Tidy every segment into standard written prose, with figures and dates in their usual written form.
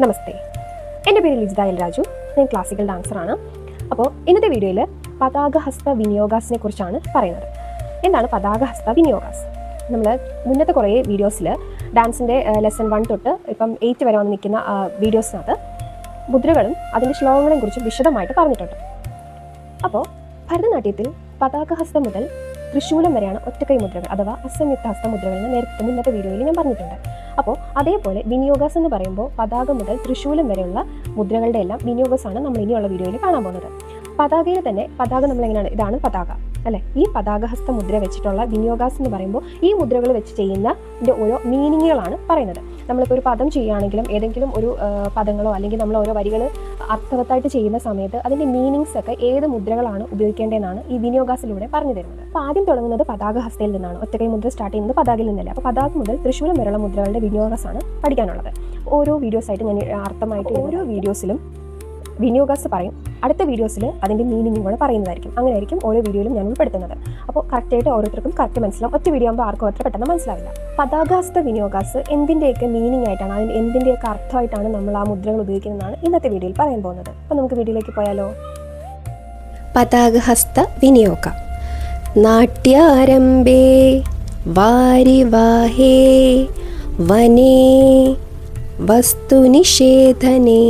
നമസ്തേ, എൻ്റെ പേര് ലിജിത എൽ രാജു. ഞാൻ ക്ലാസിക്കൽ ഡാൻസറാണ്. അപ്പോൾ ഇന്നത്തെ വീഡിയോയിൽ പതാകഹസ്ത വിനിയോഗാസിനെ കുറിച്ചാണ് പറയുന്നത്. എന്താണ് പതാകഹസ്ത വിനിയോഗാസ്? നമ്മൾ മുന്നത്തെ കുറേ വീഡിയോസിൽ ഡാൻസിൻ്റെ ലെസൺ 1 തൊട്ട് ഇപ്പം 8 വരെ വന്ന് നിൽക്കുന്ന വീഡിയോസിനകത്ത് മുദ്രകളും അതിൻ്റെ ശ്ലോകങ്ങളെയും കുറിച്ച് വിശദമായിട്ട് പറഞ്ഞിട്ടുണ്ട്. അപ്പോൾ ഭരതനാട്യത്തിൽ പതാകഹസ്തം മുതൽ തൃശൂലം വരെയാണ് ഒറ്റക്കൈ മുദ്രകൾ അഥവാ അസംയുക്ത ഹസ്ത മുദ്രകൾ എന്ന് നേരത്തെ മുന്നത്തെ വീഡിയോയിൽ ഞാൻ പറഞ്ഞിട്ടുണ്ട്. അപ്പോൾ അതേപോലെ വിനിയോഗാസ് എന്ന് പറയുമ്പോൾ പതാക മുതൽ തൃശൂലം വരെയുള്ള മുദ്രകളുടെ എല്ലാം വിനിയോഗാസാണ് നമ്മൾ ഇനിയുള്ള വീഡിയോയിൽ കാണാൻ പോകുന്നത്. പതാകയിൽ തന്നെ പതാക നമ്മളെങ്ങനെയാണ്, ഇതാണ് പതാക അല്ലേ? ഈ പതാകഹസ്ത മുദ്ര വെച്ചിട്ടുള്ള വിനിയോഗാസ് എന്ന് പറയുമ്പോൾ ഈ മുദ്രകൾ വെച്ച് ചെയ്യുന്നതിൻ്റെ ഓരോ മീനിങ്ങുകളാണ് പറയുന്നത്. നമ്മളിപ്പോൾ ഒരു പദം ചെയ്യുകയാണെങ്കിലും ഏതെങ്കിലും ഒരു പദങ്ങളോ അല്ലെങ്കിൽ നമ്മൾ ഓരോ വരികൾ അർത്ഥവത്തായിട്ട് ചെയ്യുന്ന സമയത്ത് അതിൻ്റെ മീനിങ്സ് ഒക്കെ ഏത് മുദ്രകളാണ് ഉപയോഗിക്കേണ്ടതെന്നാണ് ഈ വിനിയോഗാസിലൂടെ പറഞ്ഞു തരുന്നത്. അപ്പോൾ ആദ്യം തുടങ്ങുന്നത് പതാകഹസ്തയിൽ നിന്നാണ്. ഒറ്റക്കൈ മുദ്ര സ്റ്റാർട്ട് ചെയ്യുന്നത് പതാകയിൽ നിന്നല്ല. അപ്പോൾ പതാക മുതൽ തൃശൂലം വരെയുള്ള മുദ്രകളുടെ വിനിയോഗാസാണ് പഠിക്കാനുള്ളത്. ഓരോ വീഡിയോസായിട്ട് ഞാൻ അർത്ഥമായിട്ട് ഓരോ വീഡിയോസിലും വിനിയോഗാസ് പറയും. അടുത്ത വീഡിയോസിൽ അതിൻ്റെ മീനിങ്ങും കൂടെ പറയുന്നതായിരിക്കും. അങ്ങനെയായിരിക്കും ഓരോ വീഡിയോയിലും ഞാൻ ഉൾപ്പെടുത്തുന്നത്. അപ്പോൾ കറക്റ്റായിട്ട് ഓരോരുത്തർക്കും കറക്റ്റ് മനസ്സിലാവും. ഒറ്റ വീഡിയോ ആകുമ്പോൾ ആർക്കും അത്ര പെട്ടെന്ന് മനസ്സിലാവില്ല. പതാകഹസ്ത വിനിയോഗാസ് എന്തിൻ്റെയൊക്കെ മീനിങ് ആയിട്ടാണ്, അതിന് എന്തിൻ്റെയൊക്കെ അർത്ഥമായിട്ടാണ് നമ്മൾ ആ മുദ്രകൾ ഉപയോഗിക്കുന്നതെന്നാണ് ഇന്നത്തെ വീഡിയോയിൽ പറയാൻ പോകുന്നത്. അപ്പോൾ നമുക്ക് വീഡിയോയിലേക്ക് പോയാലോ? പതാകഹസ്ത വിനിയോഗ. നാട്യാരംഭേ വാരിവാഹേ വനേ വസ്തുനിഷേധനേ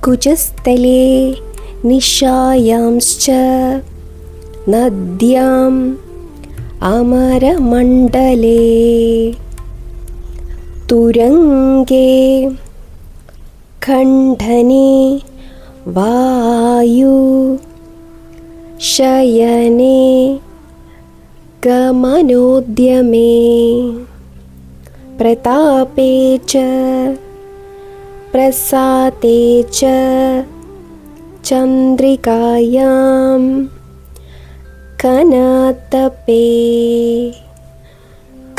കുജസ്ഥലേ നിശായാംശ്ച നദ്യാം അമരമണ്ഡലേ തുരംഗേ ഖണ്ഡനേ വായു ശയനേ ഗമനോദ്യമേ പ്രതാപേ ച പ്രസാദേ ച ചന്ദ്രികായാം കനതപേ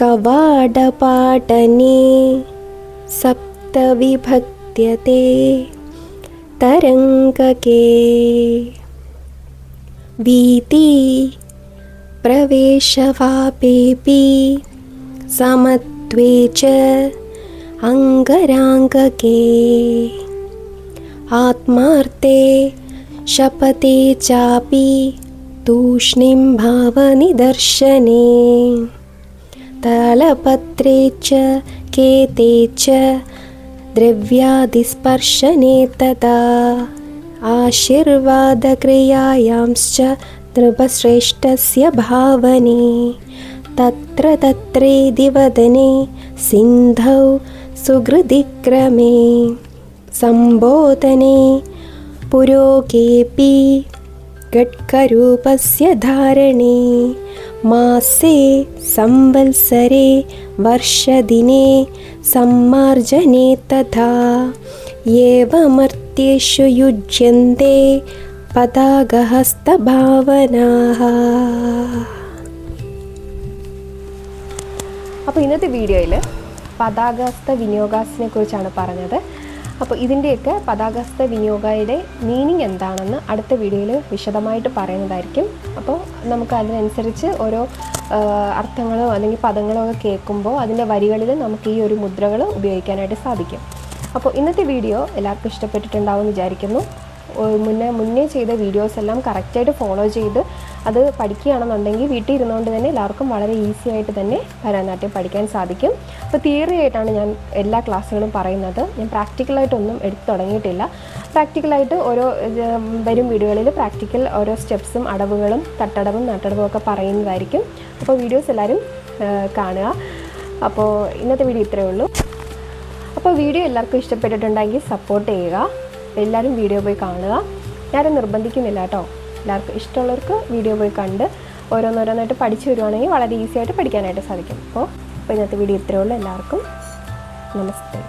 കവാടപാടനേ സപ്തവിഭക്ത്യത്തെ തരംഗകേ വീതി പ്രവേശവാപേപി സമത്വേ ച അംഗരാംഗകേ ആത്മാർത്ഥേ ശപതേ ചാപി തൂഷ്ണീം ഭാവനിദർശനേ തലപത്രേ ച കേതേ ച ദ്രവ്യാദിസ്പർശനേ തഥാ ആശീർവാദക്രിയായാംശ്ച നൃപശ്രേഷ്ഠസ്യ ഭാവനേ തത്ര തത്രേതി വദനേ സിന്ധൗ സുഹൃദിക്രമേ സംബോധനേ പുരോഗേപി ഘട്കരൂപസ്യ ധാരണേ മാസേ സംവത്സരേ വർഷദിനേ സമ്മാർജനേ തഥാ ഏവമർത്യേഷു യുജ്യന്തെ പതാകഹസ്തഭാവനാഃ. അപ്പോൾ ഇന്നത്തെ വീഡിയോയിൽ പതാകഹസ്ത വിനിയോഗാസിനെ കുറിച്ചാണ് പറഞ്ഞത്. അപ്പോൾ ഇതിൻ്റെയൊക്കെ പതാകഹസ്ത വിനിയോഗയുടെ മീനിങ് എന്താണെന്ന് അടുത്ത വീഡിയോയിൽ വിശദമായിട്ട് പറയുന്നതായിരിക്കും. അപ്പോൾ നമുക്ക് അതിനനുസരിച്ച് ഓരോ അർത്ഥങ്ങളോ അല്ലെങ്കിൽ പദങ്ങളോ ഒക്കെ കേൾക്കുമ്പോൾ അതിൻ്റെ വരികളിൽ നമുക്ക് ഈ ഒരു മുദ്രകൾ ഉപയോഗിക്കാനായിട്ട് സാധിക്കും. അപ്പോൾ ഇന്നത്തെ വീഡിയോ എല്ലാവർക്കും ഇഷ്ടപ്പെട്ടിട്ടുണ്ടാവുമെന്ന് വിചാരിക്കുന്നു. മുന്നേ ചെയ്ത വീഡിയോസ് എല്ലാം കറക്റ്റായിട്ട് ഫോളോ ചെയ്ത് അത് പഠിക്കുകയാണെന്നുണ്ടെങ്കിൽ വീട്ടിൽ ഇരുന്നുകൊണ്ട് തന്നെ എല്ലാവർക്കും വളരെ ഈസി ആയിട്ട് തന്നെ ഭരതനാട്യം പഠിക്കാൻ സാധിക്കും. അപ്പോൾ തിയറി ആയിട്ടാണ് ഞാൻ എല്ലാ ക്ലാസ്സുകളും പറയുന്നത്. ഞാൻ പ്രാക്ടിക്കലായിട്ടൊന്നും എടുത്തു തുടങ്ങിയിട്ടില്ല. പ്രാക്ടിക്കലായിട്ട് ഓരോ വരും വീഡിയോകളിൽ പ്രാക്ടിക്കൽ ഓരോ സ്റ്റെപ്സും അടവുകളും തട്ടടവും നട്ടടവും ഒക്കെ പറയുന്നതായിരിക്കും. അപ്പോൾ വീഡിയോസ് എല്ലാവരും കാണുക. അപ്പോൾ ഇന്നത്തെ വീഡിയോ ഇത്രയേ ഉള്ളൂ. അപ്പോൾ വീഡിയോ എല്ലാവർക്കും ഇഷ്ടപ്പെട്ടിട്ടുണ്ടെങ്കിൽ സപ്പോർട്ട് ചെയ്യുക. എല്ലാവരും വീഡിയോ പോയി കാണുക. ഞാനും നിർബന്ധിക്കുന്നില്ല കേട്ടോ. എല്ലാവർക്കും ഇഷ്ടമുള്ളവർക്ക് വീഡിയോ പോയി കണ്ട് ഓരോന്നോരോന്നായിട്ട് പഠിച്ചു വരുവാണെങ്കിൽ വളരെ ഈസി ആയിട്ട് പഠിക്കാനായിട്ട് സാധിക്കും. അപ്പോൾ ഇന്നത്തെ വീഡിയോ ഇത്രയേ ഉള്ളൂ. എല്ലാവർക്കും നമസ്തേ.